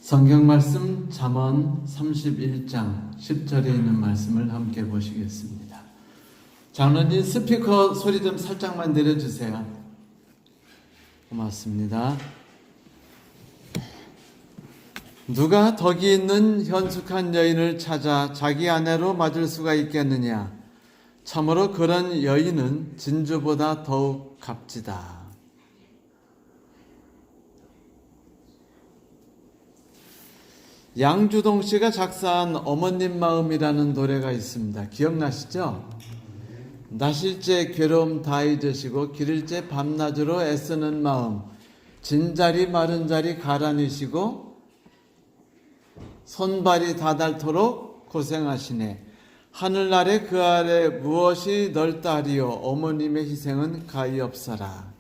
성경 말씀 잠언 31장 10절에 있는 말씀을 함께 보시겠습니다. 장로님 스피커 소리 좀 살짝만 내려주세요. 고맙습니다. 누가 덕이 있는 현숙한 여인을 찾아 자기 아내로 맞을 수가 있겠느냐? 참으로 그런 여인은 진주보다 더욱 값지다. 양주동 씨가 작사한 어머님 마음이라는 노래가 있습니다. 기억나시죠? 나실제 괴로움 다 잊으시고 기를제 밤낮으로 애쓰는 마음, 진자리 마른 자리 가라니시고 손발이 다닳도록 고생하시네. 하늘나래 그 아래 무엇이 넓다리요 어머님의 희생은 가히 없어라.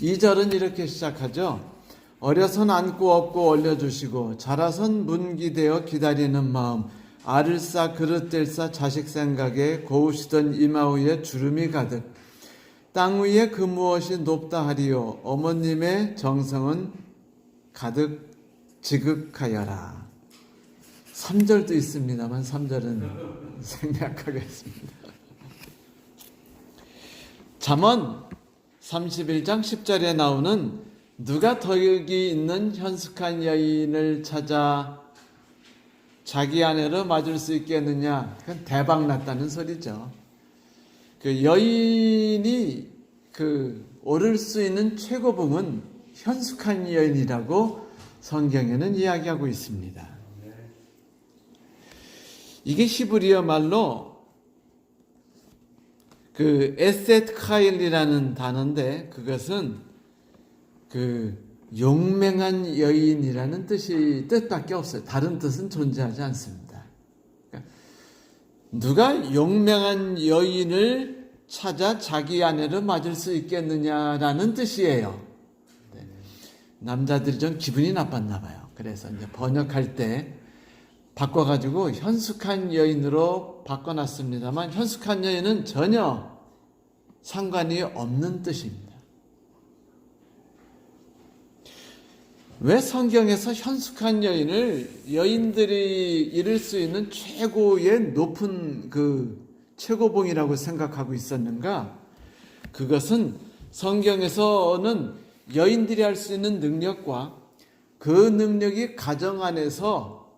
2절은 이렇게 시작하죠. 어려선 안고 업고 올려주시고 자라선 문기되어 기다리는 마음, 알을 싸 그릇들 싸 자식 생각에 고우시던 이마 위에 주름이 가득. 땅 위에 그 무엇이 높다 하리요 어머님의 정성은 가득 지극하여라. 3절도 있습니다만 3절은 생략하겠습니다. 잠언 31장 10절에 나오는 누가 덕이 있는 현숙한 여인을 찾아 자기 아내로 맞을 수 있겠느냐? 그건 대박 났다는 소리죠. 그 여인이 오를 수 있는 최고봉은 현숙한 여인이라고 성경에는 이야기하고 있습니다. 이게 히브리어 말로 에셋 카일이라는 단어인데 그것은 용맹한 여인이라는 뜻밖에 없어요. 다른 뜻은 존재하지 않습니다. 그러니까 누가 용맹한 여인을 찾아 자기 아내로 맞을 수 있겠느냐라는 뜻이에요. 네. 남자들이 좀 기분이 나빴나 봐요. 그래서 이제 번역할 때 바꿔가지고 현숙한 여인으로 바꿔놨습니다만 현숙한 여인은 전혀 상관이 없는 뜻입니다. 왜 성경에서 현숙한 여인들이 이룰 수 있는 최고의 높은 최고봉이라고 생각하고 있었는가? 그것은 성경에서는 여인들이 할 수 있는 능력과 그 능력이 가정 안에서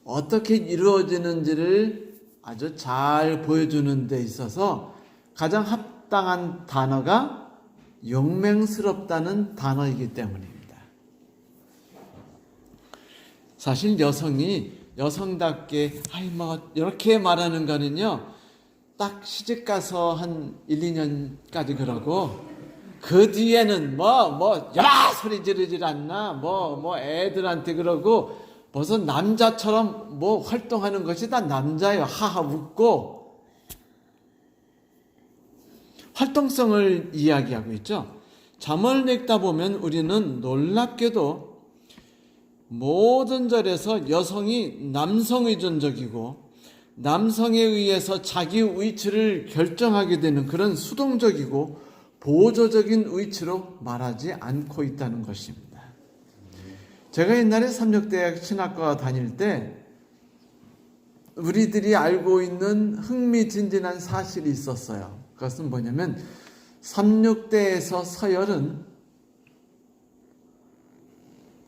어떻게 이루어지는지를 아주 잘 보여주는 데 있어서 가장 합당한 단어가 용맹스럽다는 단어이기 때문입니다. 사실 여성답게 이렇게 말하는 거는요, 딱 시집가서 한 1, 2년까지 그러고 그 뒤에는 야 소리 지르질 않나 애들한테 그러고 벌써 남자처럼 활동하는 것이 다 남자예요. 하하 웃고 활동성을 이야기하고 있죠. 잠언을 읽다 보면 우리는 놀랍게도 모든 절에서 여성이 남성의존적이고 남성에 의해서 자기 위치를 결정하게 되는 그런 수동적이고 보조적인 위치로 말하지 않고 있다는 것입니다. 제가 옛날에 삼육대학 신학과 다닐 때 우리들이 알고 있는 흥미진진한 사실이 있었어요. 그것은 뭐냐면 삼육대에서 서열은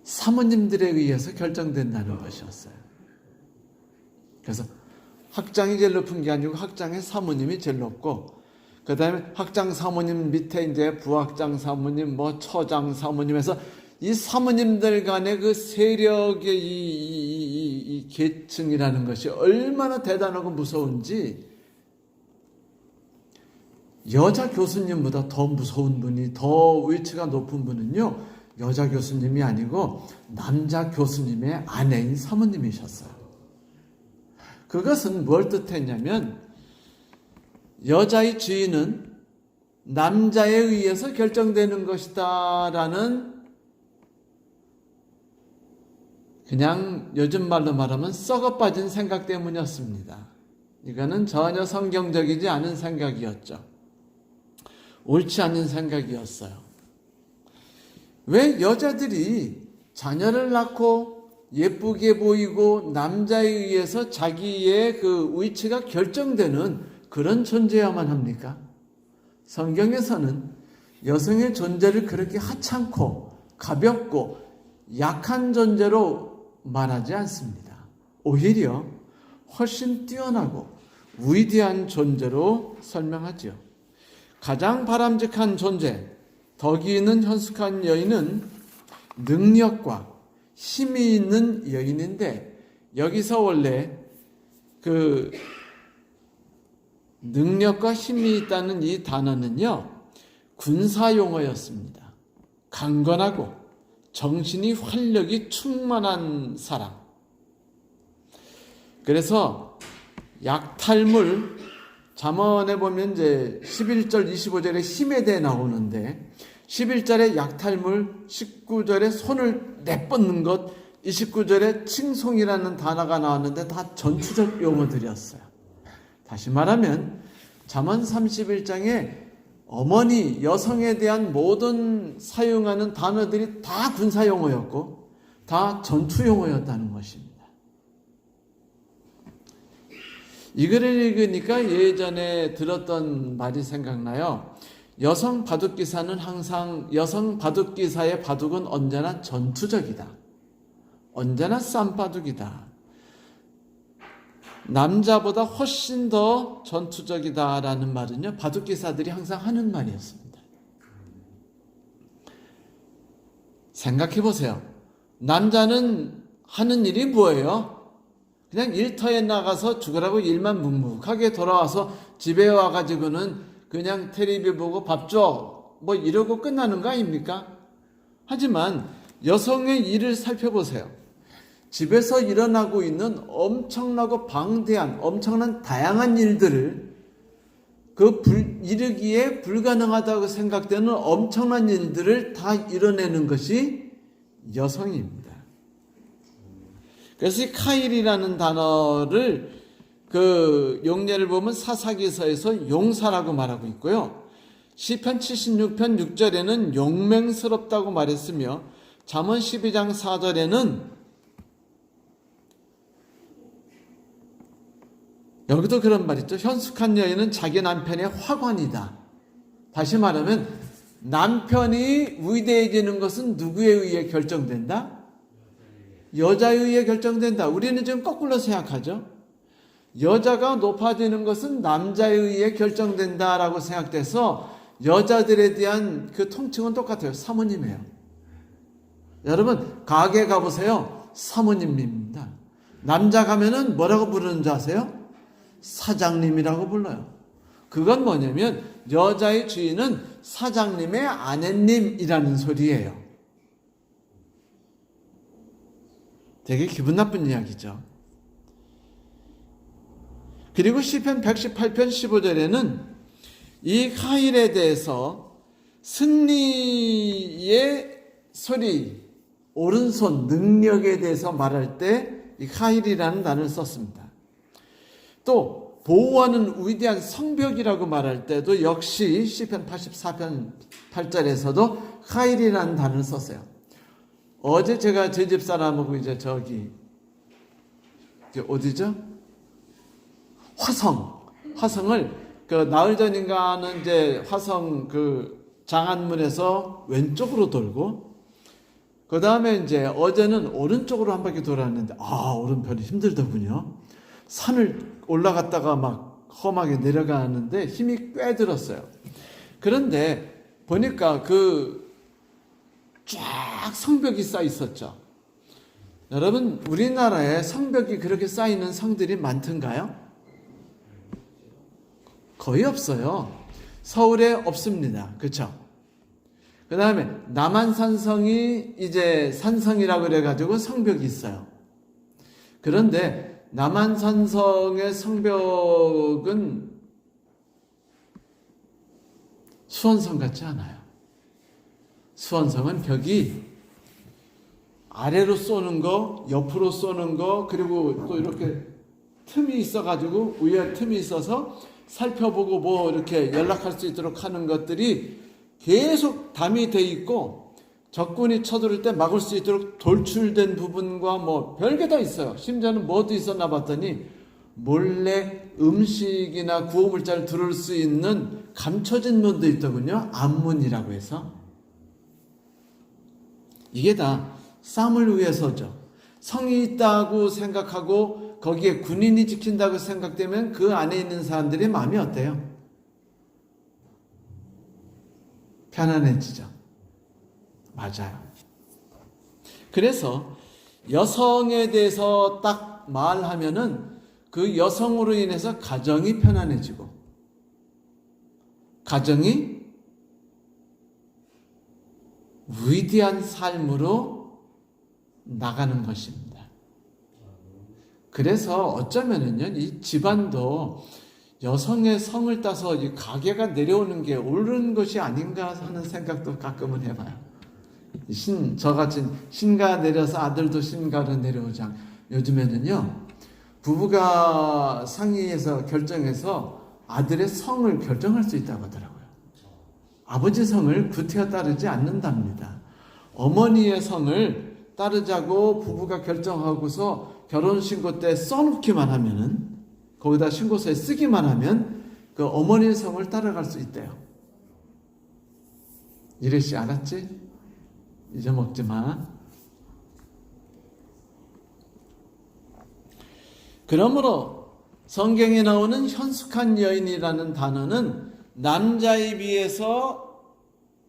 사모님들에 의해서 결정된다는 것이었어요. 그래서 학장이 제일 높은 게 아니고 학장의 사모님이 제일 높고 그 다음에 학장 사모님 밑에 이제 부학장 사모님, 처장 사모님에서 이 사모님들 간의 그 세력의 이 계층이라는 것이 얼마나 대단하고 무서운지 여자 교수님보다 더 무서운 분이 더 위치가 높은 분은요 여자 교수님이 아니고 남자 교수님의 아내인 사모님이셨어요. 그것은 뭘 뜻했냐면 여자의 지위는 남자에 의해서 결정되는 것이다 라는 그냥 요즘 말로 말하면 썩어빠진 생각 때문이었습니다. 이거는 전혀 성경적이지 않은 생각이었죠. 옳지 않은 생각이었어요. 왜 여자들이 자녀를 낳고 예쁘게 보이고 남자에 의해서 자기의 그 위치가 결정되는 그런 존재야만 합니까? 성경에서는 여성의 존재를 그렇게 하찮고 가볍고 약한 존재로 말하지 않습니다. 오히려 훨씬 뛰어나고 위대한 존재로 설명하지요. 가장 바람직한 존재, 덕이 있는 현숙한 여인은 능력과 힘이 있는 여인인데, 여기서 원래 그 능력과 힘이 있다는 이 단어는요, 군사 용어였습니다. 강건하고 정신이 활력이 충만한 사람. 그래서 약탈물, 잠언에 보면 이제 11절 25절에 힘에 대해 나오는데, 11절에 약탈물, 19절에 손을 내뻗는 것, 29절에 칭송이라는 단어가 나왔는데 다 전투적 용어들이었어요. 다시 말하면 잠언 31장에 어머니, 여성에 대한 모든 사용하는 단어들이 다 군사 용어였고 다 전투 용어였다는 것입니다. 이 글을 읽으니까 예전에 들었던 말이 생각나요. 여성 바둑기사는 항상, 여성 바둑기사의 바둑은 언제나 전투적이다. 언제나 쌈바둑이다. 남자보다 훨씬 더 전투적이다라는 말은요, 바둑기사들이 항상 하는 말이었습니다. 생각해 보세요. 남자는 하는 일이 뭐예요? 그냥 일터에 나가서 죽으라고 일만 묵묵하게 돌아와서 집에 와가지고는 그냥 텔레비 보고 밥 줘, 뭐 이러고 끝나는 거 아닙니까? 하지만 여성의 일을 살펴보세요. 집에서 일어나고 있는 엄청나고 방대한, 엄청난 다양한 일들을 이르기에 불가능하다고 생각되는 엄청난 일들을 다 이뤄내는 것이 여성입니다. 그래서 이 카일이라는 단어를 그 용례를 보면 사사기서에서 용사라고 말하고 있고요. 시편 76편 6절에는 용맹스럽다고 말했으며 잠언 12장 4절에는 여기도 그런 말 있죠. 현숙한 여인은 자기 남편의 화관이다. 다시 말하면 남편이 위대해지는 것은 누구에 의해 결정된다? 여자에 의해 결정된다. 우리는 지금 거꾸로 생각하죠. 여자가 높아지는 것은 남자에 의해 결정된다라고 생각돼서 여자들에 대한 그 통칭은 똑같아요. 사모님이에요. 여러분 가게 가보세요. 사모님입니다. 남자 가면은 뭐라고 부르는 줄 아세요? 사장님이라고 불러요. 그건 뭐냐면 여자의 주인은 사장님의 아내님이라는 소리예요. 되게 기분 나쁜 이야기죠. 그리고 시편 118편 15절에는 이 카일에 대해서 승리의 소리, 오른손, 능력에 대해서 말할 때 이 카일이라는 단어를 썼습니다. 또 보호하는 위대한 성벽이라고 말할 때도 역시 시편 84편 8절에서도 카일이라는 단어를 썼어요. 어제 제가 제 집사람하고 이제 저기 어디죠? 화성을 그 나흘 전인가는 이제 화성 그 장안문에서 왼쪽으로 돌고, 그 다음에 이제 어제는 오른쪽으로 한 바퀴 돌았는데 오른편이 힘들더군요. 산을 올라갔다가 막 험하게 내려가는데 힘이 꽤 들었어요. 그런데 보니까 그 쫙 성벽이 쌓여 있었죠. 여러분 우리나라에 성벽이 그렇게 쌓이는 성들이 많던가요? 거의 없어요. 서울에 없습니다. 그렇죠? 그 다음에 남한산성이 이제 산성이라고 그래가지고 성벽이 있어요. 그런데 남한산성의 성벽은 수원성 같지 않아요. 수원성은 벽이 아래로 쏘는 거, 옆으로 쏘는 거, 그리고 또 이렇게 틈이 있어가지고 위에 틈이 있어서 살펴보고 뭐 이렇게 연락할 수 있도록 하는 것들이 계속 담이 돼 있고, 적군이 쳐들을 때 막을 수 있도록 돌출된 부분과 뭐 별게 다 있어요. 심지어는 뭐도 있었나 봤더니 몰래 음식이나 구호물자를 들을 수 있는 감춰진 문도 있더군요. 암문이라고 해서. 이게 다 싸움을 위해서죠. 성이 있다고 생각하고 거기에 군인이 지킨다고 생각되면 그 안에 있는 사람들의 마음이 어때요? 편안해지죠. 맞아요. 그래서 여성에 대해서 딱 말하면은 그 여성으로 인해서 가정이 편안해지고 가정이 위대한 삶으로 나가는 것입니다. 그래서 어쩌면은요, 이 집안도 여성의 성을 따서 이 가계가 내려오는 게 옳은 것이 아닌가 하는 생각도 가끔은 해봐요. 저같이 신가 내려서 아들도 신가로 내려오자. 요즘에는요, 부부가 상의해서 결정해서 아들의 성을 결정할 수 있다고 하더라고요. 아버지 성을 구태여 따르지 않는답니다. 어머니의 성을 따르자고 부부가 결정하고서 결혼신고 때 써놓기만 하면은, 거기다 신고서에 쓰기만 하면 그 어머니의 성을 따라갈 수 있대요. 이래씨 알았지? 잊어먹지 마. 그러므로 성경에 나오는 현숙한 여인이라는 단어는 남자에 비해서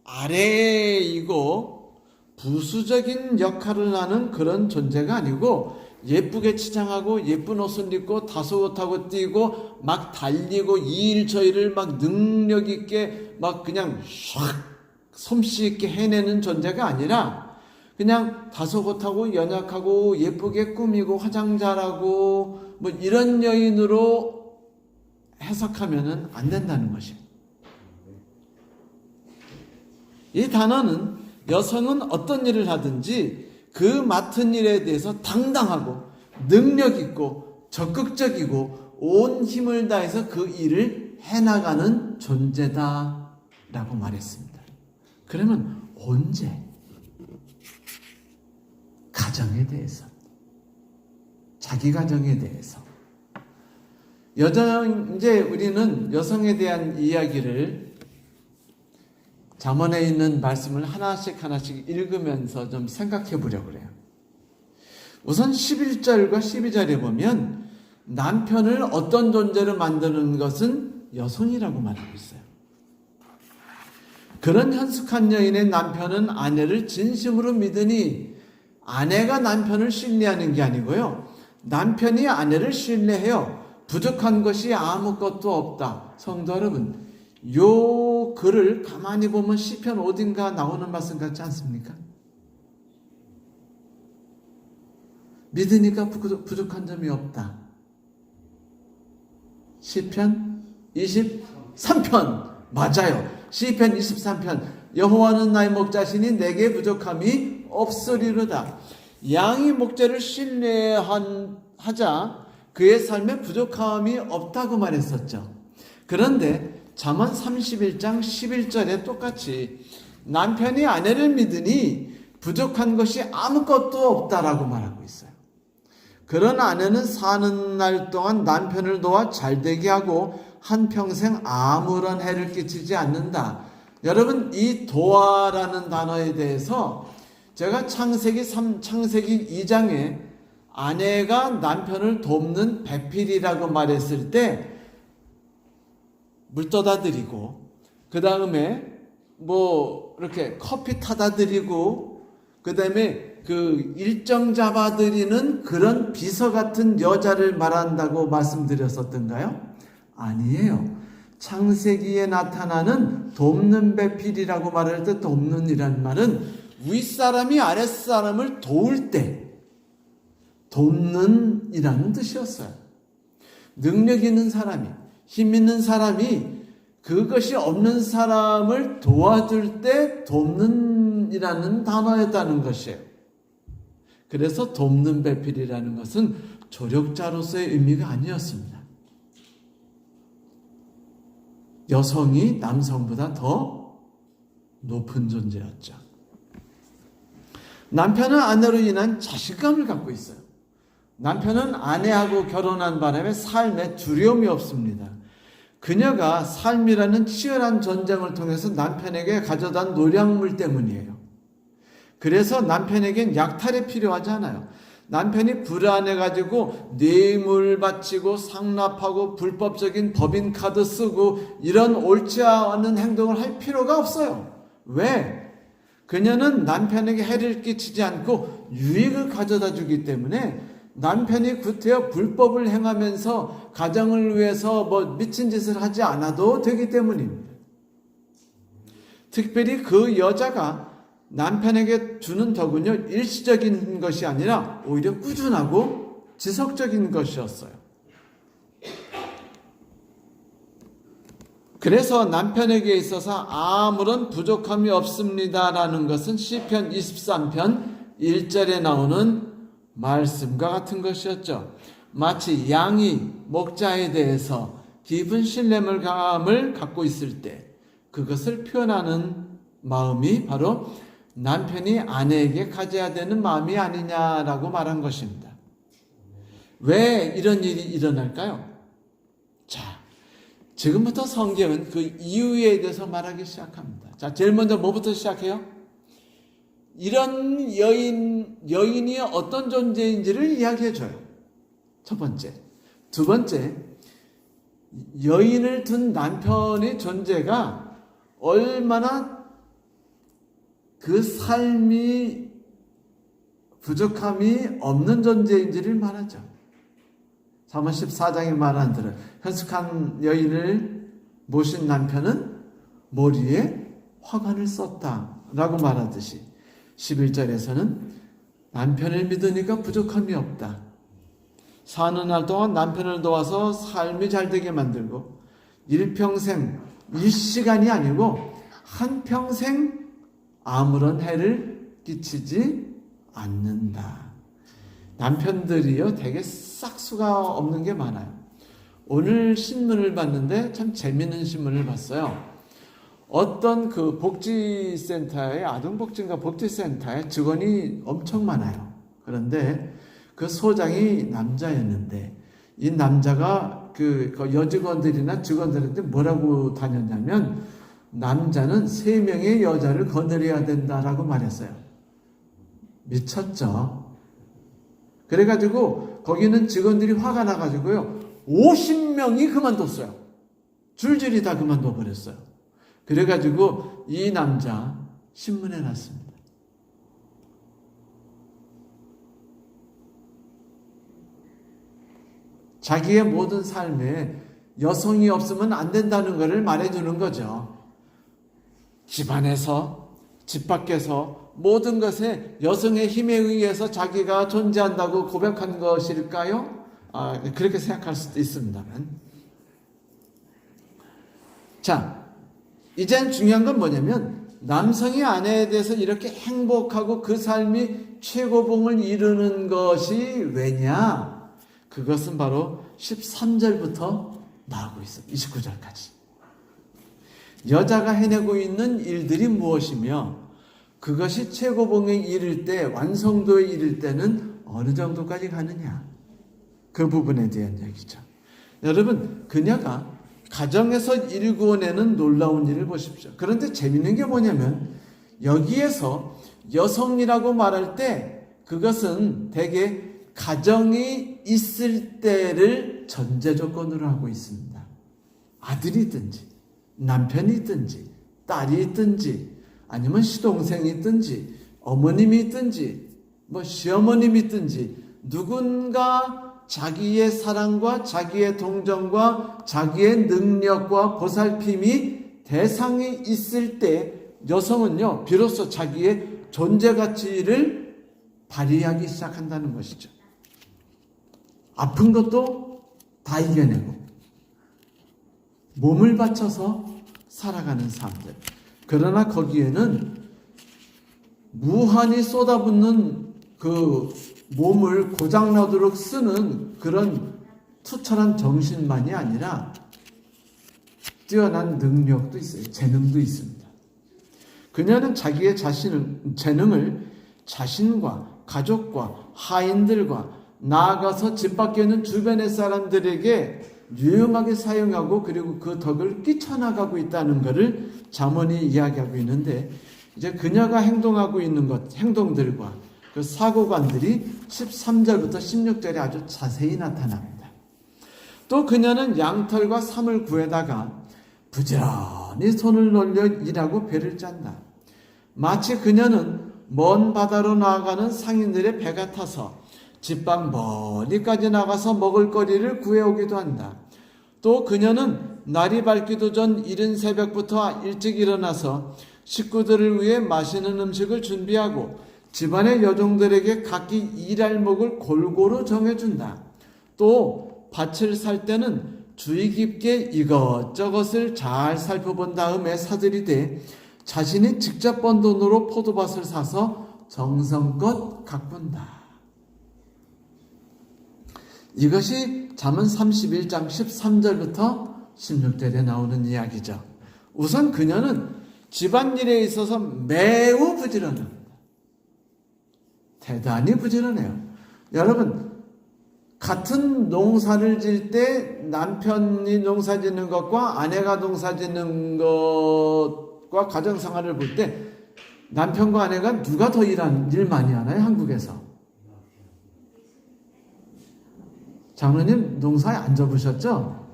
아래이고 부수적인 역할을 하는 그런 존재가 아니고 예쁘게 치장하고 예쁜 옷을 입고 다소곳하고 뛰고 막 달리고 이 일 저 일을 막 능력 있게 막 그냥 샥 솜씨 있게 해내는 존재가 아니라 그냥 다소곳하고 연약하고 예쁘게 꾸미고 화장 잘하고 뭐 이런 여인으로 해석하면은 안 된다는 것입니다. 이 단어는 여성은 어떤 일을 하든지 그 맡은 일에 대해서 당당하고 능력 있고 적극적이고 온 힘을 다해서 그 일을 해나가는 존재다라고 말했습니다. 그러면 언제? 가정에 대해서, 자기 가정에 대해서. 이제 우리는 여성에 대한 이야기를 잠언에 있는 말씀을 하나씩 읽으면서 좀 생각해 보려고 그래요. 우선 11절과 12절에 보면 남편을 어떤 존재로 만드는 것은 여성이라고 말하고 있어요. 그런 현숙한 여인의 남편은 아내를 진심으로 믿으니 아내가 남편을 신뢰하는 게 아니고요. 남편이 아내를 신뢰해요. 부족한 것이 아무것도 없다. 성도 여러분, 요 글을 가만히 보면 시편 어딘가 나오는 말씀 같지 않습니까? 믿으니까 부족한 점이 없다. 시편 23편 맞아요. 시편 23편 여호와는 나의 목자시니 내게 부족함이 없으리로다. 양이 목자를 신뢰하자 그의 삶에 부족함이 없다고 말했었죠. 그런데 잠언 31장 11절에 똑같이 남편이 아내를 믿으니 부족한 것이 아무것도 없다라고 말하고 있어요. 그런 아내는 사는 날 동안 남편을 도와 잘되게 하고 한평생 아무런 해를 끼치지 않는다. 여러분, 이 도와라는 단어에 대해서 제가 창세기 2장에 아내가 남편을 돕는 배필이라고 말했을 때 물 떠다 드리고 그 다음에 뭐 이렇게 커피 타다 드리고 그 다음에 그 일정 잡아 드리는 그런 비서 같은 여자를 말한다고 말씀드렸었던가요? 아니에요. 창세기에 나타나는 돕는 배필이라고 말할 때 돕는이라는 말은 윗사람이 아랫사람을 도울 때 돕는이라는 뜻이었어요. 능력 있는 사람이, 힘 있는 사람이 그것이 없는 사람을 도와줄 때 돕는이라는 단어였다는 것이에요. 그래서 돕는 배필이라는 것은 조력자로서의 의미가 아니었습니다. 여성이 남성보다 더 높은 존재였죠. 남편은 아내로 인한 자신감을 갖고 있어요. 남편은 아내하고 결혼한 바람에 삶에 두려움이 없습니다. 그녀가 삶이라는 치열한 전쟁을 통해서 남편에게 가져다 노량물 때문이에요. 그래서 남편에겐 약탈이 필요하지 않아요. 남편이 불안해가지고 뇌물 바치고 상납하고 불법적인 법인카드 쓰고 이런 옳지 않은 행동을 할 필요가 없어요. 왜? 그녀는 남편에게 해를 끼치지 않고 유익을 가져다 주기 때문에 남편이 구태여 불법을 행하면서 가정을 위해서 미친 짓을 하지 않아도 되기 때문입니다. 특별히 그 여자가 남편에게 주는 덕은요, 일시적인 것이 아니라 오히려 꾸준하고 지속적인 것이었어요. 그래서 남편에게 있어서 아무런 부족함이 없습니다라는 것은 시편 23편 1절에 나오는 말씀과 같은 것이었죠. 마치 양이 목자에 대해서 깊은 신뢰감을 갖고 있을 때 그것을 표현하는 마음이 바로 남편이 아내에게 가져야 되는 마음이 아니냐라고 말한 것입니다. 왜 이런 일이 일어날까요? 자, 지금부터 성경은 그 이유에 대해서 말하기 시작합니다. 자, 제일 먼저 뭐부터 시작해요? 이런 여인이 어떤 존재인지를 이야기해줘요. 첫 번째. 두 번째, 여인을 둔 남편의 존재가 얼마나 그 삶이 부족함이 없는 존재인지를 말하죠. 잠언 14장에 말한 대로 현숙한 여인을 모신 남편은 머리에 화관을 썼다라고 말하듯이 11절에서는 남편을 믿으니까 부족함이 없다. 사는 날 동안 남편을 도와서 삶이 잘 되게 만들고 일평생, 일시간이 아니고 한평생 아무런 해를 끼치지 않는다. 남편들이요, 되게 싹수가 없는 게 많아요. 오늘 신문을 봤는데 참 재밌는 신문을 봤어요. 어떤 그 복지센터에, 아동복지인가 복지센터에 직원이 엄청 많아요. 그런데 그 소장이 남자였는데 이 남자가 그 여직원들이나 직원들한테 뭐라고 다녔냐면 남자는 3명의 여자를 거느려야 된다라고 말했어요. 미쳤죠? 그래가지고 거기는 직원들이 화가 나가지고요 50명이 그만뒀어요. 줄줄이 다 그만둬 버렸어요. 그래가지고 이 남자 신문에 났습니다. 자기의 모든 삶에 여성이 없으면 안 된다는 것을 말해주는 거죠. 집안에서, 집 밖에서 모든 것에 여성의 힘에 의해서 자기가 존재한다고 고백한 것일까요? 그렇게 생각할 수도 있습니다만. 자, 이젠 중요한 건 뭐냐면 남성이 아내에 대해서 이렇게 행복하고 그 삶이 최고봉을 이루는 것이 왜냐? 그것은 바로 13절부터 나오고 있어요. 29절까지. 여자가 해내고 있는 일들이 무엇이며 그것이 최고봉에 이를 때, 완성도에 이를 때는 어느 정도까지 가느냐. 그 부분에 대한 얘기죠. 여러분, 그녀가 가정에서 일구어내는 놀라운 일을 보십시오. 그런데 재밌는 게 뭐냐면 여기에서 여성이라고 말할 때 그것은 대개 가정이 있을 때를 전제 조건으로 하고 있습니다. 아들이 있든지 남편이 있든지 딸이 있든지 아니면 시동생이 있든지 어머님이 있든지 시어머님이 있든지 누군가 자기의 사랑과 자기의 동정과 자기의 능력과 보살핌이 대상이 있을 때 여성은요 비로소 자기의 존재 가치를 발휘하기 시작한다는 것이죠. 아픈 것도 다 이겨내고 몸을 바쳐서 살아가는 삶들. 그러나 거기에는 무한히 쏟아붓는 그 몸을 고장나도록 쓰는 그런 투철한 정신만이 아니라 뛰어난 능력도 있어요. 재능도 있습니다. 그녀는 자기의 재능을 자신과 가족과 하인들과 나아가서 집 밖에 있는 주변의 사람들에게 유용하게 사용하고 그리고 그 덕을 끼쳐나가고 있다는 것을 잠언이 이야기하고 있는데, 이제 그녀가 행동하고 있는 행동들과 그 사고관들이 13절부터 16절에 아주 자세히 나타납니다. 또 그녀는 양털과 사물 구에다가 부지런히 손을 놀려 일하고 배를 짠다. 마치 그녀는 먼 바다로 나아가는 상인들의 배 같아서 집밖 멀리까지 나가서 먹을거리를 구해오기도 한다. 또 그녀는 날이 밝기도 전 이른 새벽부터 일찍 일어나서 식구들을 위해 맛있는 음식을 준비하고 집안의 여종들에게 각기 일할 목을 골고루 정해준다. 또 밭을 살 때는 주의 깊게 이것저것을 잘 살펴본 다음에 사들이되 자신이 직접 번 돈으로 포도밭을 사서 정성껏 가꾼다. 이것이 잠언 31장 13절부터 16절에 나오는 이야기죠. 우선 그녀는 집안일에 있어서 매우 부지런합니다. 대단히 부지런해요. 여러분, 같은 농사를 질 때 남편이 농사 짓는 것과 아내가 농사 짓는 것과 가정생활을 볼 때 남편과 아내가 누가 더 일 많이 하나요? 한국에서. 장로님 농사에 안 접으셨죠?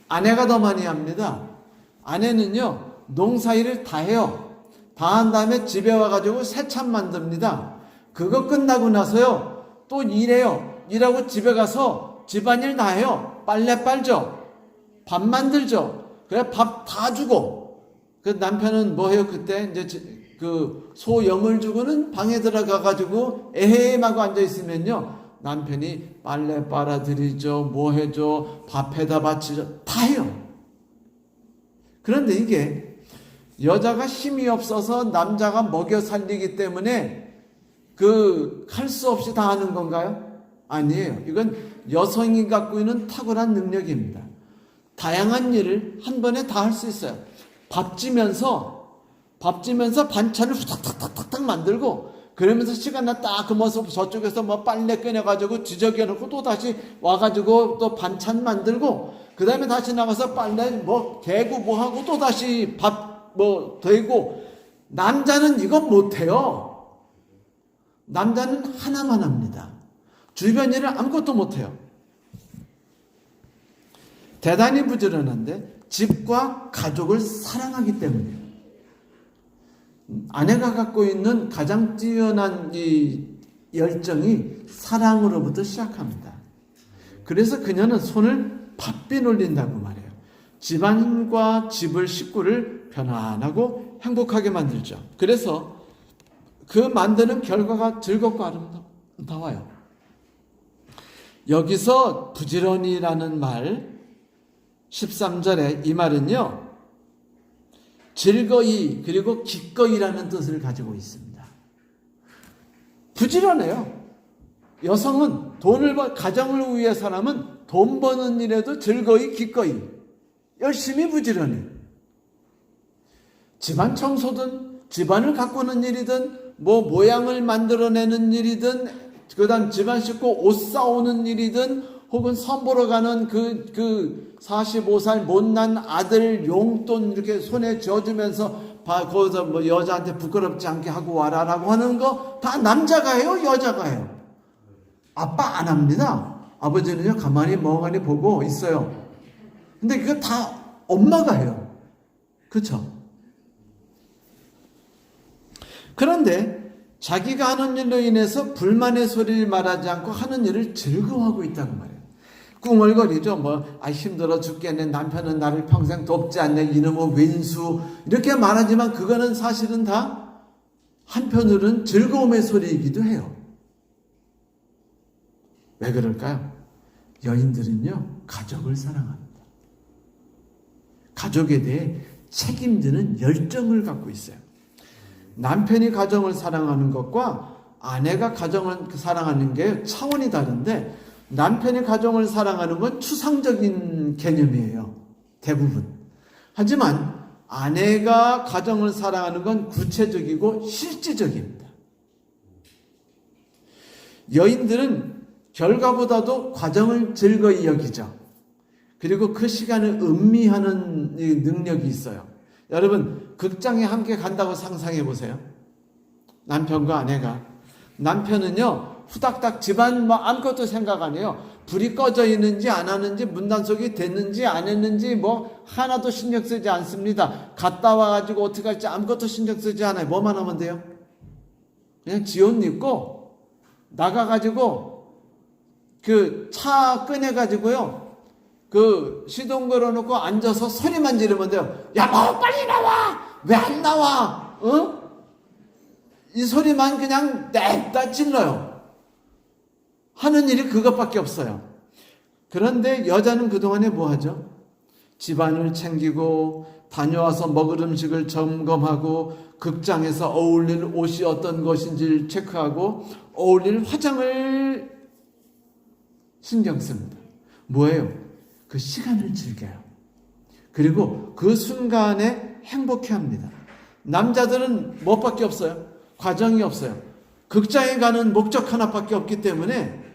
아내가 더 많이 합니다. 아내는요, 농사일을 다 해요. 다 한 다음에 집에 와가지고 새참 만듭니다. 그거 끝나고 나서요, 또 일해요. 일하고 집에 가서 집안일 다 해요. 빨래 빨죠. 밥 만들죠. 그래, 밥 다 주고. 그 남편은 뭐 해요? 그때 이제 그 소영을 주고는 방에 들어가가지고 에헤임하고 앉아있으면요, 남편이 빨래 빨아들이죠, 뭐 해줘, 밥에다 바치죠, 다 해요. 그런데 이게 여자가 힘이 없어서 남자가 먹여 살리기 때문에 할 수 없이 다 하는 건가요? 아니에요. 이건 여성이 갖고 있는 탁월한 능력입니다. 다양한 일을 한 번에 다 할 수 있어요. 밥 지면서 반찬을 후딱딱딱딱 만들고, 그러면서 시간 딱 그면서 저쪽에서 뭐 빨래 꺼내가지고 지저귀 놓고 또 다시 와가지고 또 반찬 만들고, 그 다음에 다시 나가서 빨래 뭐 개고 뭐 하고 또 다시 밥 뭐 되고. 남자는 이건 못해요. 남자는 하나만 합니다. 주변 일을 아무것도 못해요. 대단히 부지런한데 집과 가족을 사랑하기 때문이에요. 아내가 갖고 있는 가장 뛰어난 이 열정이 사랑으로부터 시작합니다. 그래서 그녀는 손을 바삐 놀린다고 말해요. 집안과 식구를 편안하고 행복하게 만들죠. 그래서 그 만드는 결과가 즐겁고 아름다워요. 여기서 부지런히라는 말 13절에 이 말은요, 즐거이 그리고 기꺼이라는 뜻을 가지고 있습니다. 부지런해요. 여성은 가정을 위해 사람은 돈 버는 일에도 즐거이 기꺼이 열심히 부지런해. 집안 청소든 집안을 가꾸는 일이든 뭐 모양을 만들어내는 일이든 그다음 집안 식구 옷 사오는 일이든 혹은 선보러 가는 그 45살 못난 아들 용돈 이렇게 손에 쥐어주면서 거기서 뭐 여자한테 부끄럽지 않게 하고 와라라고 하는 거 다 남자가 해요? 여자가 해요? 아빠 안 합니다. 아버지는요 가만히 멍하니 보고 있어요. 근데 그거 다 엄마가 해요. 그렇죠? 그런데 자기가 하는 일로 인해서 불만의 소리를 말하지 않고 하는 일을 즐거워하고 있다고 말해요. 꿍얼거리죠. 힘들어 죽겠네. 남편은 나를 평생 돕지 않냐. 이놈의 왼수. 이렇게 말하지만 그거는 사실은 다 한편으로는 즐거움의 소리이기도 해요. 왜 그럴까요? 여인들은요, 가족을 사랑합니다. 가족에 대해 책임지는 열정을 갖고 있어요. 남편이 가정을 사랑하는 것과 아내가 가정을 사랑하는 게 차원이 다른데, 남편이 가정을 사랑하는 건 추상적인 개념이에요. 대부분. 하지만 아내가 가정을 사랑하는 건 구체적이고 실질적입니다. 여인들은 결과보다도 과정을 즐거이 여기죠. 그리고 그 시간을 음미하는 능력이 있어요. 여러분, 극장에 함께 간다고 상상해 보세요. 남편과 아내가. 남편은요, 후닥닥 집안 뭐 아무것도 생각 안 해요. 불이 꺼져 있는지 안 하는지, 문단속이 됐는지 안 했는지 뭐 하나도 신경 쓰지 않습니다. 갔다 와가지고 어떻게 할지 아무것도 신경 쓰지 않아요. 뭐만 하면 돼요? 그냥 지 옷 입고 나가가지고 그 차 꺼내가지고요, 그 시동 걸어놓고 앉아서 소리만 지르면 돼요. 여보 빨리 나와! 왜 안 나와? 어? 이 소리만 그냥 냅다 찔러요. 하는 일이 그것밖에 없어요. 그런데 여자는 그동안에 뭐 하죠? 집안을 챙기고 다녀와서 먹을 음식을 점검하고 극장에서 어울릴 옷이 어떤 것인지를 체크하고 어울릴 화장을 신경 씁니다. 뭐예요? 그 시간을 즐겨요. 그리고 그 순간에 행복해합니다. 남자들은 뭐밖에 없어요? 과정이 없어요. 극장에 가는 목적 하나밖에 없기 때문에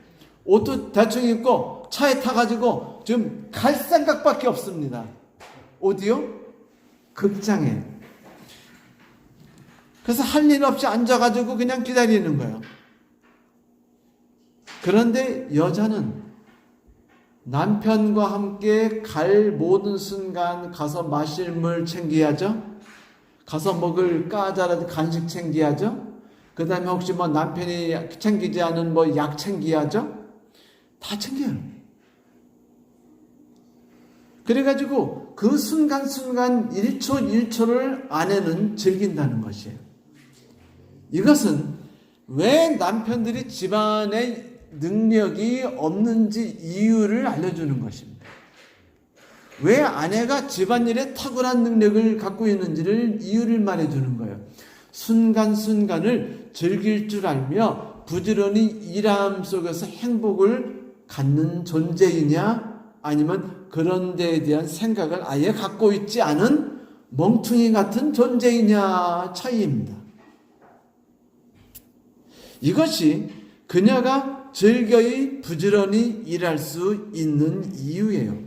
옷도 대충 입고 차에 타가지고 지금 갈 생각밖에 없습니다. 어디요? 극장에. 그래서 할 일 없이 앉아가지고 그냥 기다리는 거예요. 그런데 여자는 남편과 함께 갈 모든 순간 가서 마실 물 챙겨야죠. 가서 먹을 까자라도 간식 챙겨야죠. 그 다음에 혹시 뭐 남편이 챙기지 않은 뭐 약 챙겨야죠. 다 챙겨요. 그래가지고 그 순간순간 1초 1초를 아내는 즐긴다는 것이에요. 이것은 왜 남편들이 집안에 능력이 없는지 이유를 알려주는 것입니다. 왜 아내가 집안일에 탁월한 능력을 갖고 있는지를 이유를 말해주는 거예요. 순간순간을 즐길 줄 알며 부지런히 일함 속에서 행복을 갖는 존재이냐, 아니면 그런 데에 대한 생각을 아예 갖고 있지 않은 멍충이 같은 존재이냐 차이입니다. 이것이 그녀가 즐거이 부지런히 일할 수 있는 이유예요.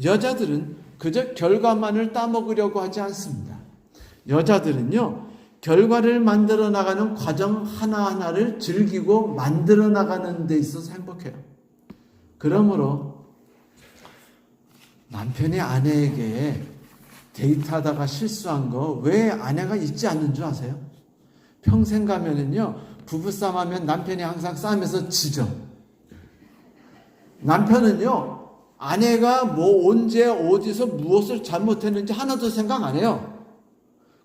여자들은 그저 결과만을 따먹으려고 하지 않습니다. 여자들은요, 결과를 만들어 나가는 과정 하나하나를 즐기고 만들어 나가는 데 있어서 행복해요. 그러므로 남편이 아내에게 데이트하다가 실수한 거 왜 아내가 잊지 않는 줄 아세요? 평생 가면은요, 부부싸움 하면 남편이 항상 싸움에서 지죠. 남편은요, 아내가 뭐 언제 어디서 무엇을 잘못했는지 하나도 생각 안 해요.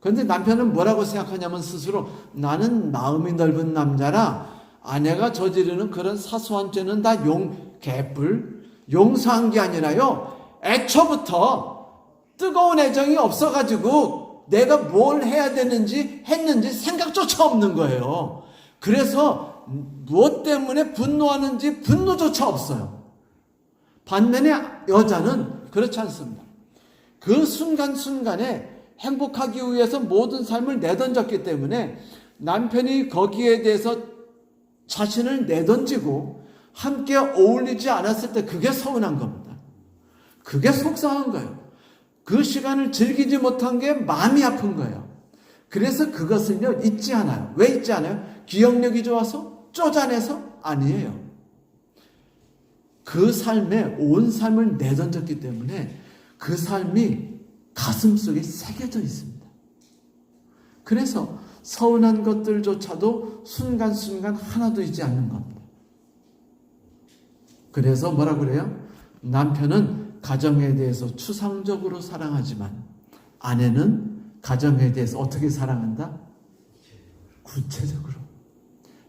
그런데 남편은 뭐라고 생각하냐면 스스로, 나는 마음이 넓은 남자라 아내가 저지르는 그런 사소한 죄는 다 개뿔 용서한 게 아니라요, 애초부터 뜨거운 애정이 없어가지고 내가 뭘 해야 되는지 했는지 생각조차 없는 거예요. 그래서 무엇 때문에 분노하는지 분노조차 없어요. 반면에 여자는 그렇지 않습니다. 그 순간순간에 행복하기 위해서 모든 삶을 내던졌기 때문에 남편이 거기에 대해서 자신을 내던지고 함께 어울리지 않았을 때 그게 서운한 겁니다. 그게 속상한 거예요. 그 시간을 즐기지 못한 게 마음이 아픈 거예요. 그래서 그것을요, 잊지 않아요. 왜 잊지 않아요? 기억력이 좋아서? 쪼잔해서? 아니에요. 그 삶에 온 삶을 내던졌기 때문에 그 삶이 가슴속에 새겨져 있습니다. 그래서 서운한 것들조차도 순간순간 하나도 잊지 않는 겁니다. 그래서 뭐라고 그래요? 남편은 가정에 대해서 추상적으로 사랑하지만 아내는 가정에 대해서 어떻게 사랑한다? 구체적으로,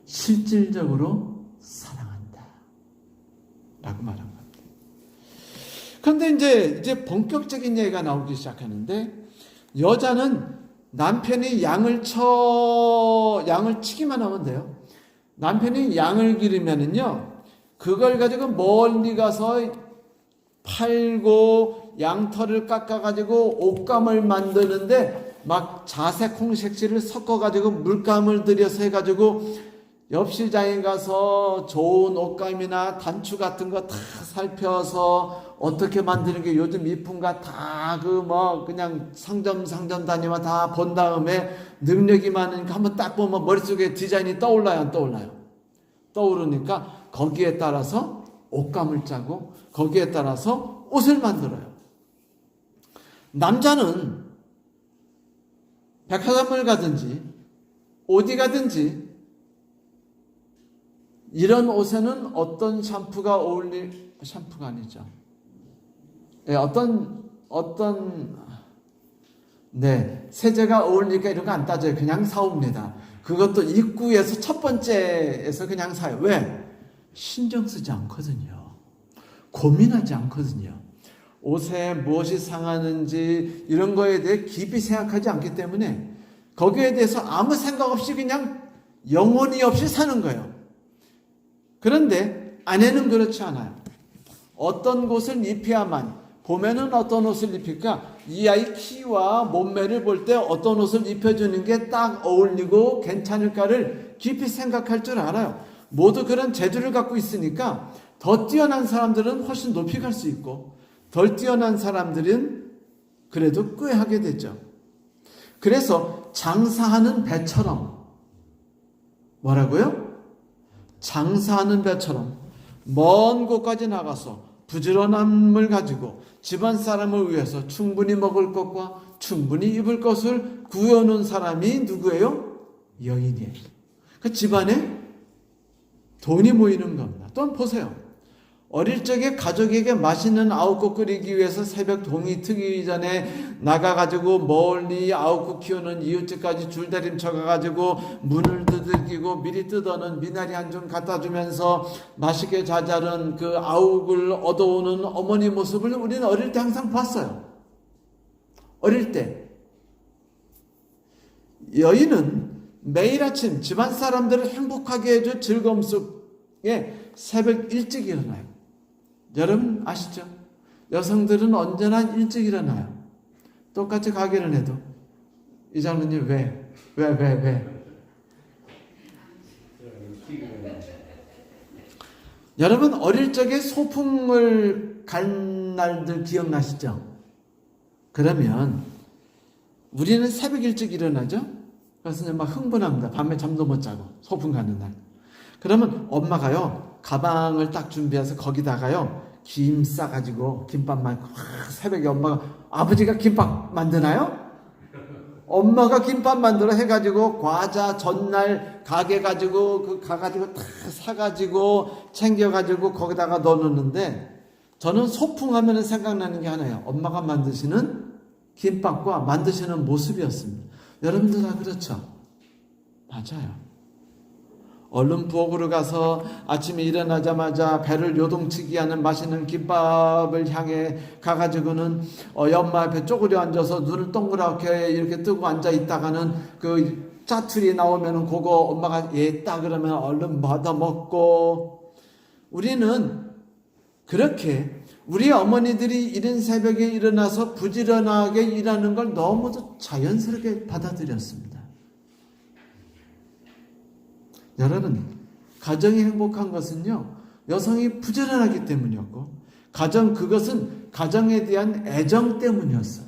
실질적으로 사랑한다 라고 말한 겁니다. 그런데 이제 본격적인 얘기가 나오기 시작하는데, 여자는 남편이 양을 치기만 하면 돼요. 남편이 양을 기르면은요, 그걸 가지고 멀리 가서 팔고 양털을 깎아가지고 옷감을 만드는데 막 자색 홍색지를 섞어가지고 물감을 들여서 해가지고 엽시장에 가서 좋은 옷감이나 단추 같은 거 다 살펴서 어떻게 만드는 게 요즘 이쁜가 다 그냥 상점 다니면 다 본 다음에 능력이 많으니까 한번 딱 보면 머릿속에 디자인이 떠올라요, 안 떠올라요? 떠오르니까 거기에 따라서 옷감을 짜고 거기에 따라서 옷을 만들어요. 남자는 백화점을 가든지 어디 가든지 이런 옷에는 어떤 샴푸가 샴푸가 아니죠. 네, 세제가 어울리니까 이런 거 안 따져요. 그냥 사옵니다. 그것도 입구에서 첫 번째에서 그냥 사요. 왜? 신경 쓰지 않거든요. 고민하지 않거든요. 옷에 무엇이 상하는지 이런 거에 대해 깊이 생각하지 않기 때문에 거기에 대해서 아무 생각 없이 그냥 영혼이 없이 사는 거예요. 그런데 아내는 그렇지 않아요. 어떤 곳을 입혀야만, 봄에는 어떤 옷을 입힐까? 이 아이 키와 몸매를 볼 때 어떤 옷을 입혀주는 게 딱 어울리고 괜찮을까를 깊이 생각할 줄 알아요. 모두 그런 재주를 갖고 있으니까 더 뛰어난 사람들은 훨씬 높이 갈 수 있고 덜 뛰어난 사람들은 그래도 꾀하게 되죠. 그래서 장사하는 배처럼, 뭐라고요? 장사하는 배처럼 먼 곳까지 나가서 부지런함을 가지고 집안 사람을 위해서 충분히 먹을 것과 충분히 입을 것을 구해놓은 사람이 누구예요? 여인이에요. 그 집안에 돈이 모이는 겁니다. 또 보세요. 어릴 적에 가족에게 맛있는 아욱국 끓이기 위해서 새벽 동이 트기 전에 나가가지고 멀리 아욱국 키우는 이웃집까지 줄다림 쳐가가지고 문을 두들기고 미리 뜯어놓은 미나리 한 줌 갖다 주면서 맛있게 자자른 그 아욱을 얻어오는 어머니 모습을 우리는 어릴 때 항상 봤어요. 어릴 때. 여인은 매일 아침 집안 사람들을 행복하게 해줄 즐거움 속에 새벽 일찍 일어나요. 여러분 아시죠? 여성들은 언제나 일찍 일어나요. 똑같이 가게를 해도. 이장로님 왜? 여러분 어릴 적에 소풍을 간 날들 기억나시죠? 그러면 우리는 새벽 일찍 일어나죠? 그래서 막 흥분합니다. 밤에 잠도 못 자고 소풍 가는 날. 그러면 엄마가요 가방을 딱 준비해서 거기다가요 김 싸가지고 김밥만 새벽에 엄마가 아버지가 김밥 만드나요? 엄마가 김밥 만들어 해가지고 과자 전날 가게 가지고 가가지고 다 사가지고 챙겨가지고 거기다가 넣어놓는데 저는 소풍하면 생각나는 게 하나예요. 엄마가 만드시는 김밥과 만드시는 모습이었습니다. 여러분들 다 그렇죠? 맞아요. 얼른 부엌으로 가서 아침에 일어나자마자 배를 요동치게 하는 맛있는 김밥을 향해 가가지고는 엄마 앞에 쪼그려 앉아서 눈을 동그랗게 이렇게 뜨고 앉아 있다가는 그 짜투리 나오면은 그거 엄마가 얘따 그러면 얼른 받아 먹고. 우리는 그렇게 우리 어머니들이 이른 새벽에 일어나서 부지런하게 일하는 걸 너무도 자연스럽게 받아들였습니다. 여러분, 가정이 행복한 것은요, 여성이 부지런하기 때문이었고, 그것은 가정에 대한 애정 때문이었어요.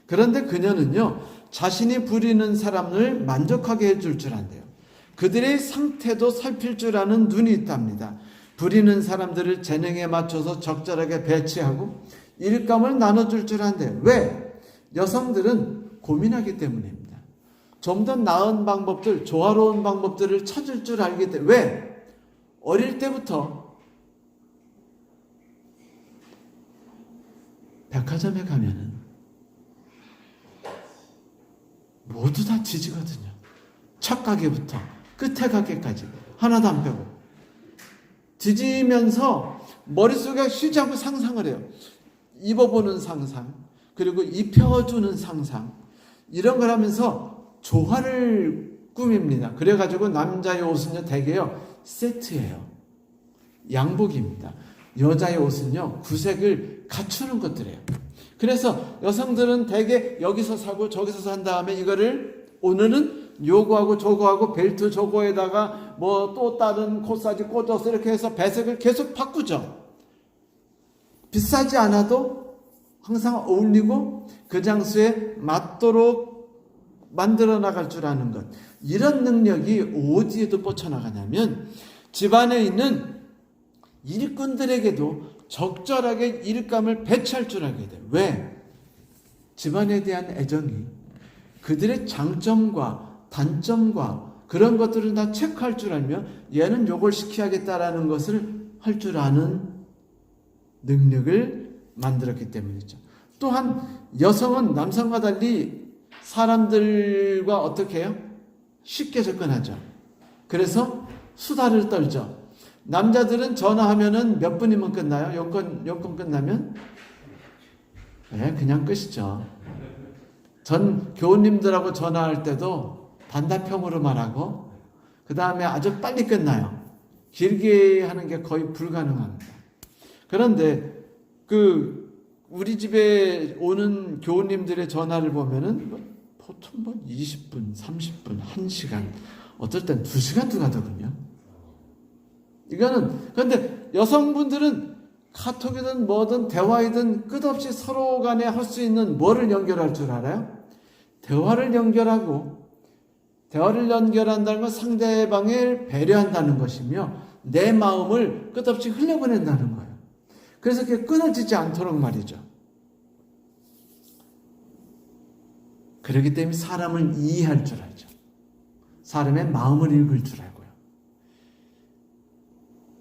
그런데 그녀는요, 자신이 부리는 사람을 만족하게 해줄 줄 안대요. 그들의 상태도 살필 줄 아는 눈이 있답니다. 부리는 사람들을 재능에 맞춰서 적절하게 배치하고 일감을 나눠줄 줄 안대요. 왜? 여성들은 고민하기 때문입니다. 좀 더 나은 방법들, 조화로운 방법들을 찾을 줄 알기 때문에. 왜? 어릴 때부터 백화점에 가면은 모두 다 지지거든요. 첫 가게부터 끝에 가게까지 하나도 안 빼고 뒤지면서 머릿속에 쉬지 않고 상상을 해요. 입어보는 상상, 그리고 입혀주는 상상, 이런 걸 하면서 조화를 꾸밉니다. 그래가지고 남자의 옷은요 대개요 세트예요. 양복입니다. 여자의 옷은요, 구색을 갖추는 것들이에요. 그래서 여성들은 대개 여기서 사고 저기서 산 다음에 이거를 오늘은 요거하고 저거하고 벨트 저거에다가 뭐 또 다른 코사지 꽂아서 이렇게 해서 배색을 계속 바꾸죠. 비싸지 않아도 항상 어울리고 그 장소에 맞도록 만들어 나갈 줄 아는 것. 이런 능력이 어디에도 뻗쳐나가냐면 집안에 있는 일꾼들에게도 적절하게 일감을 배치할 줄 알게 돼요. 왜? 집안에 대한 애정이 그들의 장점과 단점과 그런 것들을 다 체크할 줄 알며 얘는 요걸 시켜야겠다라는 것을 할 줄 아는 능력을 만들었기 때문이죠. 또한 여성은 남성과 달리 사람들과 어떻게 해요? 쉽게 접근하죠. 그래서 수다를 떨죠. 남자들은 전화하면은 몇 분이면 끝나요? 요건 끝나면? 네, 그냥 끝이죠. 전 교우님들하고 전화할 때도 단답형으로 말하고 그 다음에 아주 빨리 끝나요. 길게 하는 게 거의 불가능합니다. 그런데 우리 집에 오는 교우님들의 전화를 보면은 보통 20분, 30분, 1시간, 어떨 땐 2시간도 가더군요. 그런데 여성분들은 카톡이든 뭐든 대화이든 끝없이 서로 간에 할 수 있는 뭐를 연결할 줄 알아요? 대화를 연결하고, 대화를 연결한다는 건 상대방을 배려한다는 것이며 내 마음을 끝없이 흘려보낸다는 거예요. 그래서 그게 끊어지지 않도록 말이죠. 그렇기 때문에 사람을 이해할 줄 알죠. 사람의 마음을 읽을 줄 알고요.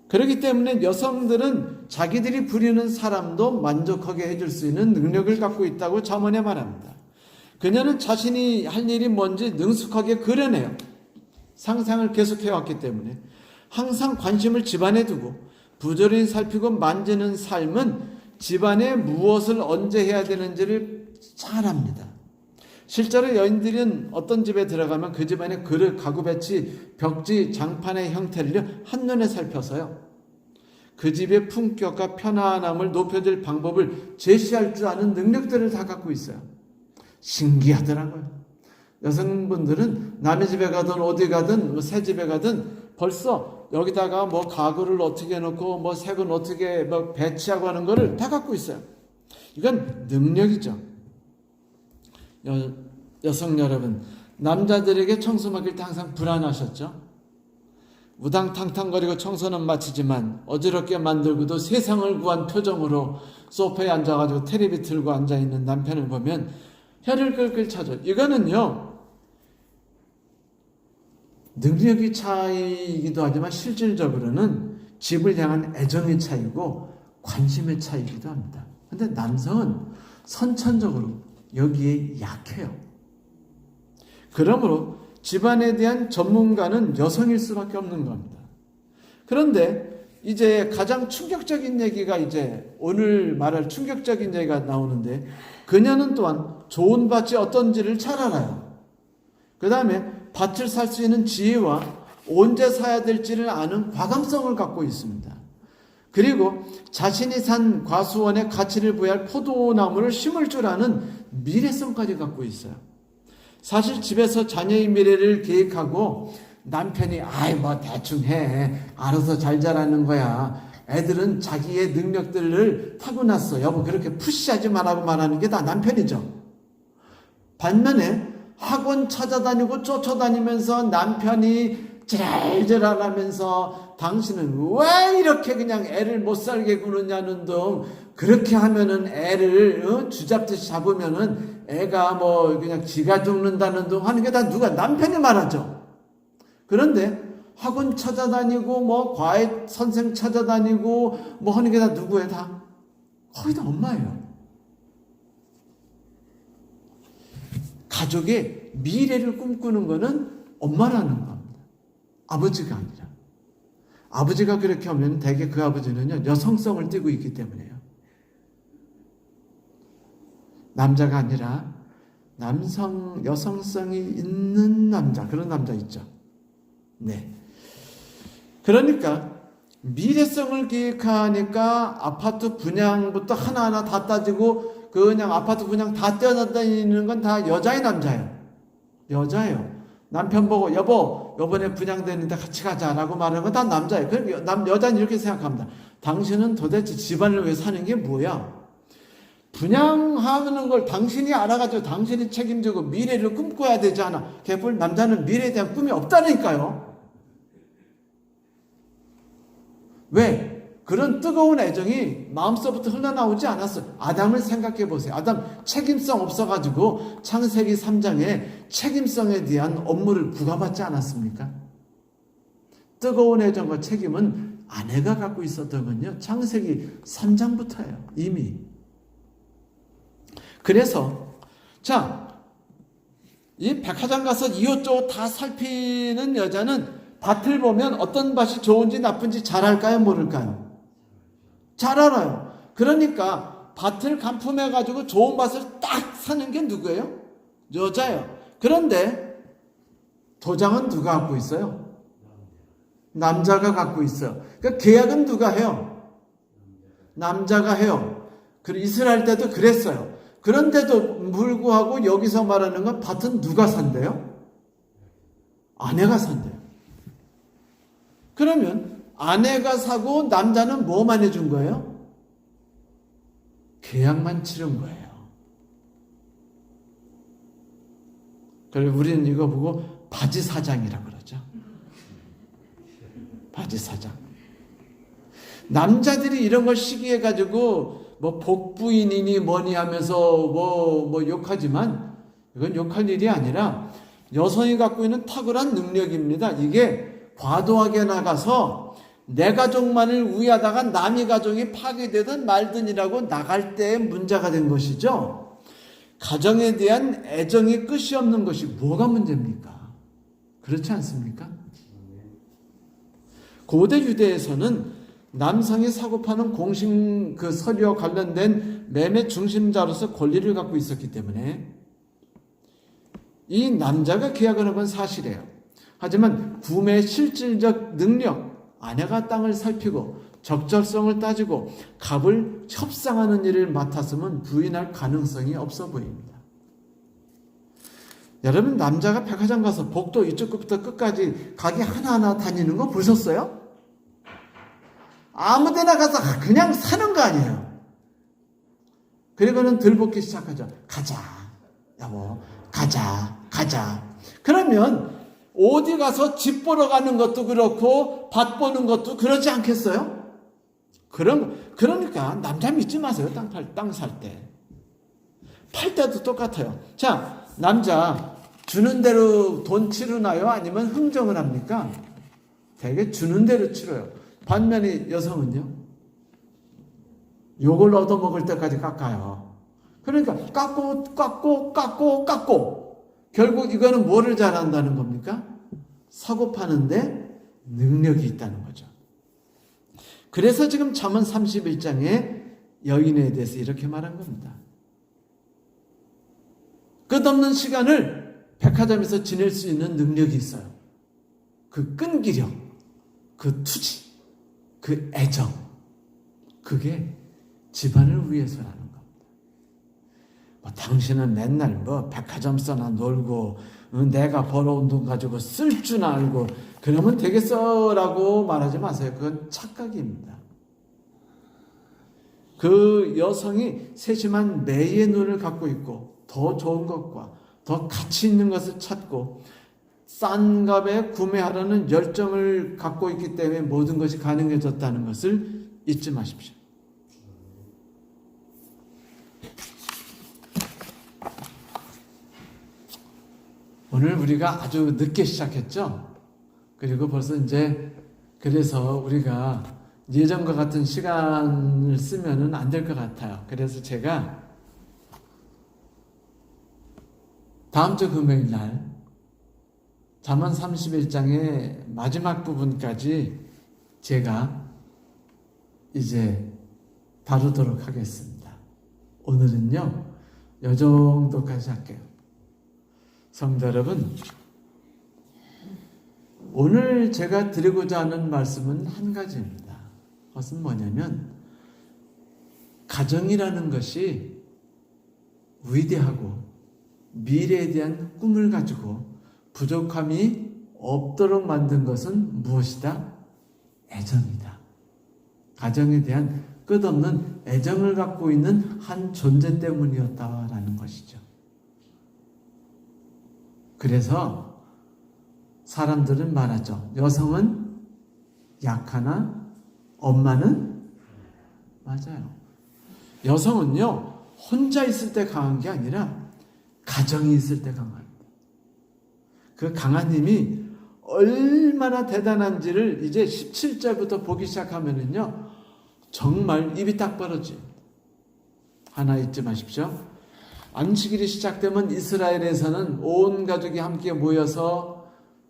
그렇기 때문에 여성들은 자기들이 부리는 사람도 만족하게 해줄 수 있는 능력을 갖고 있다고 잠언에 말합니다. 그녀는 자신이 할 일이 뭔지 능숙하게 그려내요. 상상을 계속해왔기 때문에 항상 관심을 집안에 두고 부지런히 살피고 만지는 삶은 집안에 무엇을 언제 해야 되는지를 잘 압니다. 실제로 여인들은 어떤 집에 들어가면 그 집안의 그릇, 가구 배치, 벽지, 장판의 형태를 한눈에 살펴서요. 그 집의 품격과 편안함을 높여줄 방법을 제시할 줄 아는 능력들을 다 갖고 있어요. 신기하더라고요. 여성분들은 남의 집에 가든 어디 가든 새 집에 가든 벌써 여기다가 뭐 가구를 어떻게 놓고 뭐 색은 어떻게 뭐 배치하고 하는 거를 다 갖고 있어요. 이건 능력이죠. 여성 여러분, 남자들에게 청소 맡길 때 항상 불안하셨죠? 우당탕탕거리고 청소는 마치지만 어지럽게 만들고도 세상을 구한 표정으로 소파에 앉아가지고 텔레비 틀고 앉아있는 남편을 보면 혀를 끌끌 차죠. 이거는요, 능력의 차이이기도 하지만 실질적으로는 집을 향한 애정의 차이고 관심의 차이이기도 합니다. 그런데 남성은 선천적으로 여기에 약해요. 그러므로 집안에 대한 전문가는 여성일 수밖에 없는 겁니다. 그런데 이제 가장 충격적인 얘기가 이제 오늘 말할 충격적인 얘기가 나오는데 그녀는 또한 좋은 밭이 어떤지를 잘 알아요. 그 다음에 밭을 살 수 있는 지혜와 언제 사야 될지를 아는 과감성을 갖고 있습니다. 그리고 자신이 산 과수원에 가치를 부여할 포도나무를 심을 줄 아는 미래성까지 갖고 있어요. 사실 집에서 자녀의 미래를 계획하고 남편이 아이 뭐 대충 해 알아서 잘 자라는 거야. 애들은 자기의 능력들을 타고났어. 여보 그렇게 푸시하지 말라고 말하는 게 다 남편이죠. 반면에 학원 찾아다니고 쫓아다니면서 남편이 지랄지랄하면서 당신은 왜 이렇게 그냥 애를 못 살게 구느냐는 등 그렇게 하면은 애를 쥐잡듯이 잡으면은 애가 뭐 그냥 지가 죽는다는 등 하는 게 다 누가 남편이 말하죠. 그런데 학원 찾아다니고 뭐 과외 선생 찾아다니고 뭐 하는 게 다 누구예요? 다 거의 다 엄마예요. 가족의 미래를 꿈꾸는 것은 엄마라는 겁니다. 아버지가 아니라. 아버지가 그렇게 하면 대개 그 아버지는요, 여성성을 띠고 있기 때문에요. 남자가 아니라 여성성이 있는 남자, 그런 남자 있죠. 네. 그러니까 미래성을 기획하니까 아파트 분양부터 하나하나 다 따지고 그냥 아파트 분양 다 뛰어다니는 건 다 여자예요, 남자예요? 여자예요. 남편 보고 여보 요번에 분양되는데 같이 가자라고 말하는 건 다 남자예요. 그럼 여자는 이렇게 생각합니다. 당신은 도대체 집안을 위해 사는 게 뭐야? 분양하는 걸 당신이 알아가지고 당신이 책임지고 미래를 꿈꿔야 되지 않아? 개뿔 남자는 미래에 대한 꿈이 없다니까요. 왜? 그런 뜨거운 애정이 마음속부터 흘러나오지 않았어요. 아담을 생각해 보세요. 아담 책임성 없어가지고 창세기 3장에 책임성에 대한 업무를 부과받지 않았습니까? 뜨거운 애정과 책임은 아내가 갖고 있었던 건요. 창세기 3장부터예요. 이미. 그래서 이 백화점 가서 이웃저웃 다 살피는 여자는 밭을 보면 어떤 밭이 좋은지 나쁜지 잘 알까요? 모를까요? 잘 알아요. 그러니까 밭을 간품해가지고 좋은 밭을 딱 사는 게 누구예요? 여자예요. 그런데 도장은 누가 갖고 있어요? 남자가 갖고 있어요. 그러니까 계약은 누가 해요? 남자가 해요. 이스라엘 때도 그랬어요. 그런데도 불구하고 여기서 말하는 건 밭은 누가 산대요? 아내가 산대요. 그러면 아내가 사고 남자는 뭐만 해준 거예요? 계약만 치른 거예요. 그래서 우리는 이거 보고 바지 사장이라고 그러죠. 바지 사장. 남자들이 이런 걸 시기해가지고 뭐 복부인이니 뭐니 하면서 뭐 욕하지만 이건 욕할 일이 아니라 여성이 갖고 있는 탁월한 능력입니다. 이게 과도하게 나가서 내 가족만을 위하다가 남의 가족이 파괴되든 말든이라고 나갈 때의 문제가 된 것이죠. 가정에 대한 애정이 끝이 없는 것이 뭐가 문제입니까? 그렇지 않습니까? 고대 유대에서는 남성이 사고 파는 공식 서류와 관련된 매매 중심자로서 권리를 갖고 있었기 때문에 이 남자가 계약을 한 건 사실이에요. 하지만 구매의 실질적 능력, 아내가 땅을 살피고 적절성을 따지고 값을 협상하는 일을 맡았으면 부인할 가능성이 없어 보입니다. 여러분, 남자가 백화점 가서 복도 이쪽 끝부터 끝까지 가게 하나하나 다니는 거 보셨어요? 아무 데나 가서 그냥 사는 거 아니에요. 그리고는 들볶기 시작하죠. 가자, 여보, 가자. 그러면 어디 가서 집 보러 가는 것도 그렇고 밭 보는 것도 그러지 않겠어요? 그러니까 남자 믿지 마세요. 땅 살 때. 팔 때도 똑같아요. 자, 남자 주는 대로 돈 치르나요? 아니면 흥정을 합니까? 되게 주는 대로 치러요. 반면에 여성은요? 욕을 얻어먹을 때까지 깎아요. 그러니까 깎고 결국 이거는 뭐를 잘한다는 겁니까? 사고 파는데 능력이 있다는 거죠. 그래서 지금 잠언 31장에 여인에 대해서 이렇게 말한 겁니다. 끝없는 시간을 백화점에서 지낼 수 있는 능력이 있어요. 그 끈기력, 그 투지, 그 애정, 그게 집안을 위해서라는 겁니다. 당신은 맨날 백화점 써나 놀고 내가 벌어온 돈 가지고 쓸 줄 알고 그러면 되겠어라고 말하지 마세요. 그건 착각입니다. 그 여성이 세심한 매의 눈을 갖고 있고 더 좋은 것과 더 가치 있는 것을 찾고 싼 값에 구매하려는 열정을 갖고 있기 때문에 모든 것이 가능해졌다는 것을 잊지 마십시오. 오늘 우리가 아주 늦게 시작했죠? 그리고 벌써 그래서 우리가 예전과 같은 시간을 쓰면은 안 될 것 같아요. 그래서 제가 다음 주 금요일 날 잠언 31장의 마지막 부분까지 제가 이제 다루도록 하겠습니다. 오늘은요, 이 정도까지 할게요. 성도 여러분, 오늘 제가 드리고자 하는 말씀은 한 가지입니다. 것은 뭐냐면 가정이라는 것이 위대하고 미래에 대한 꿈을 가지고 부족함이 없도록 만든 것은 무엇이다? 애정이다. 가정에 대한 끝없는 애정을 갖고 있는 한 존재 때문이었다라는 것이죠. 그래서 사람들은 말하죠. 여성은 약하나 엄마는 맞아요. 여성은요 혼자 있을 때 강한 게 아니라 가정이 있을 때 강합니다. 그 강한 힘이 얼마나 대단한지를 이제 17절부터 보기 시작하면은요 정말 입이 딱 벌어져요. 하나 잊지 마십시오. 안식일이 시작되면 이스라엘에서는 온 가족이 함께 모여서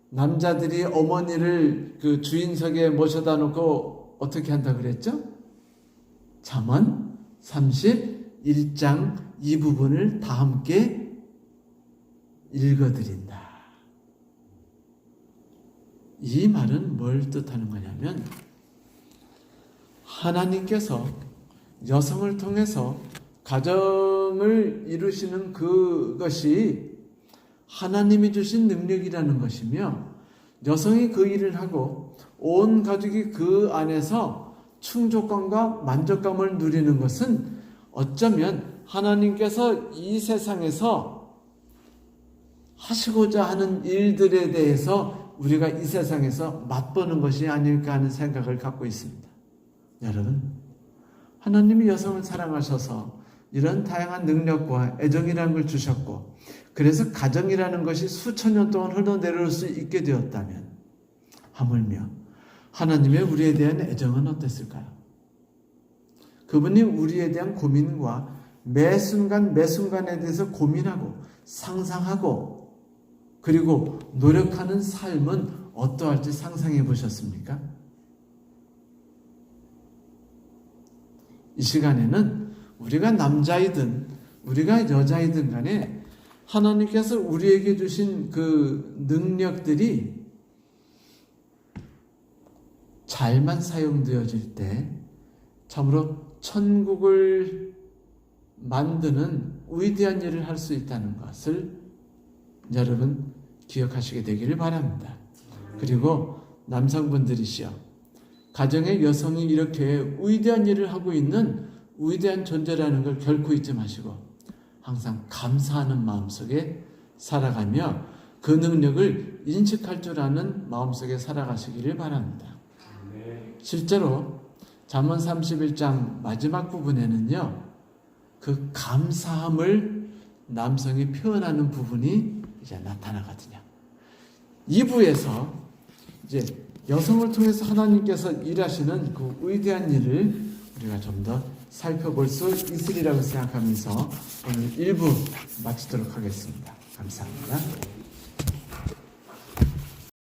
남자들이 어머니를 그 주인석에 모셔다 놓고 어떻게 한다 그랬죠? 잠언 31장 이 부분을 다 함께 읽어드린다. 이 말은 뭘 뜻하는 거냐면 하나님께서 여성을 통해서 가정을 이루시는 그것이 하나님이 주신 능력이라는 것이며 여성이 그 일을 하고 온 가족이 그 안에서 충족감과 만족감을 누리는 것은 어쩌면 하나님께서 이 세상에서 하시고자 하는 일들에 대해서 우리가 이 세상에서 맛보는 것이 아닐까 하는 생각을 갖고 있습니다. 여러분, 하나님이 여성을 사랑하셔서 이런 다양한 능력과 애정이라는 걸 주셨고 그래서 가정이라는 것이 수천 년 동안 흘러내려올 수 있게 되었다면 하물며 하나님의 우리에 대한 애정은 어땠을까요? 그분이 우리에 대한 고민과 매 순간 매 순간에 대해서 고민하고 상상하고 그리고 노력하는 삶은 어떠할지 상상해 보셨습니까? 이 시간에는 우리가 남자이든 우리가 여자이든 간에 하나님께서 우리에게 주신 그 능력들이 잘만 사용되어질 때 참으로 천국을 만드는 위대한 일을 할 수 있다는 것을 여러분 기억하시게 되기를 바랍니다. 그리고 남성분들이시여 가정의 여성이 이렇게 위대한 일을 하고 있는 위대한 존재라는 걸 결코 잊지 마시고 항상 감사하는 마음속에 살아가며 그 능력을 인식할 줄 아는 마음속에 살아가시기를 바랍니다. 실제로 잠언 31장 마지막 부분에는요 그 감사함을 남성이 표현하는 부분이 이제 나타나거든요. 2부에서 이제 여성을 통해서 하나님께서 일하시는 그 위대한 일을 우리가 좀 더 살펴볼 수 있으리라고 생각하면서 오늘 1부 마치도록 하겠습니다. 감사합니다.